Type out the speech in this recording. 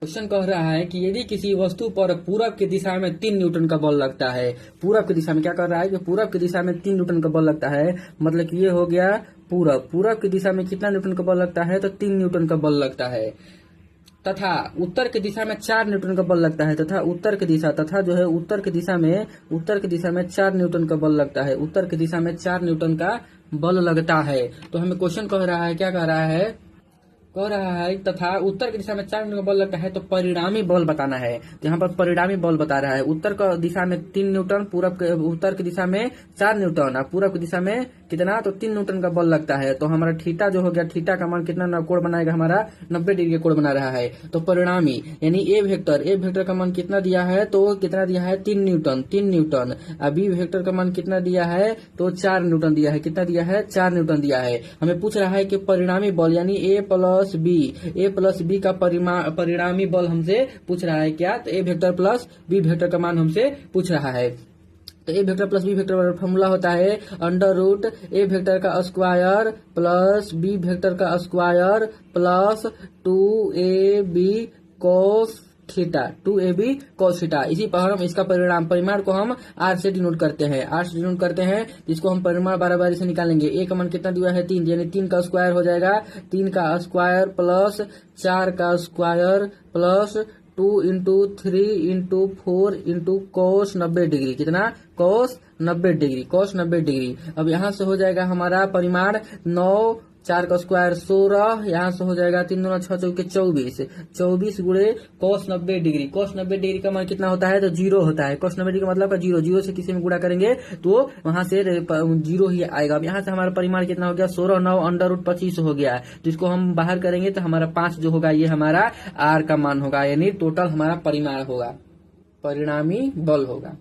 Question कह रहा है कि यदि किसी वस्तु पर पूरब की दिशा में 3 न्यूटन का बल लगता है। पूरब की दिशा में क्या कर रहा है कि पूरब की दिशा में 3 न्यूटन का बल लगता है, मतलब कि ये हो गया पूरब। पूरब की दिशा में कितना न्यूटन का बल लगता है, तो 3 न्यूटन का बल लगता है। तथा उत्तर की दिशा में 4 न्यूटन का बल लगता है, तथा उत्तर की दिशा तथा जो है उत्तर की दिशा में 4 न्यूटन का बल लगता है। उत्तर की दिशा में 4 न्यूटन का बल लगता है। तो हमें क्वेश्चन कह रहा है, क्या कह रहा है, कह रहा है तथा उत्तर की दिशा में 4 न्यूटन का बल लगता है, तो परिणामी बल बताना है। तो यहाँ पर परिणामी बल बता रहा है। उत्तर की दिशा में 3 न्यूटन, उत्तर की दिशा में 4 न्यूटन और पूरब की दिशा में कितना, तो 3 न्यूटन का बल लगता है। तो हमारा थीटा जो हो गया, थीटा का मान कितना कोण बनाएगा, हमारा 90 डिग्री कोण बना रहा है। तो परिणामी यानी ए वेक्टर का मान कितना दिया है, तो कितना दिया है, 3 न्यूटन। अब बी वेक्टर का मान कितना दिया है, तो 4 न्यूटन दिया है। कितना दिया है, 4 न्यूटन दिया है। हमें पूछ रहा है कि परिणामी बल यानी ए प्लस बी का परिणामी बल हमसे पूछ रहा है क्या, तो ए वेक्टर प्लस बी वेक्टर का मान हमसे पूछ रहा है। तो ए वेक्टर प्लस बी वेक्टर का फॉर्मूला होता है अंडर रूट ए वेक्टर का स्क्वायर प्लस बी वेक्टर का square plus 2ab cos theta. इसी पर हम इसका परिमाण को हम r से डिनोट करते हैं, जिसको हम परिमाण बारी से निकालेंगे। ए का मान कितना दिया है, 3, यानी 3 का स्क्वायर हो जाएगा, 3 का स्क्वायर प्लस 4 का square plus 2 into 3 into 4 into cos 90 degree. कितना, cos 90 डिग्री। अब यहाँ से हो जाएगा हमारा परिमाण 9, 4 का स्क्वायर 16, यहाँ से हो जाएगा 3 दूना 6 चौके 24 गुणे cos 90 डिग्री। cos 90 डिग्री का मान कितना होता है, तो 0 होता है। cos 90 डिग्री का मतलब का 0 से किसी में गुणा करेंगे तो वहां से 0 ही आएगा। अब यहाँ से हमारा परिमाण कितना हो गया, 16 9 अंडर रूट 25 हो गया। तो इसको हम बाहर करेंगे तो हमारा 5 जो होगा, ये हमारा r का मान होगा, यानी टोटल हमारा परिमाण होगा, परिणामी बल होगा।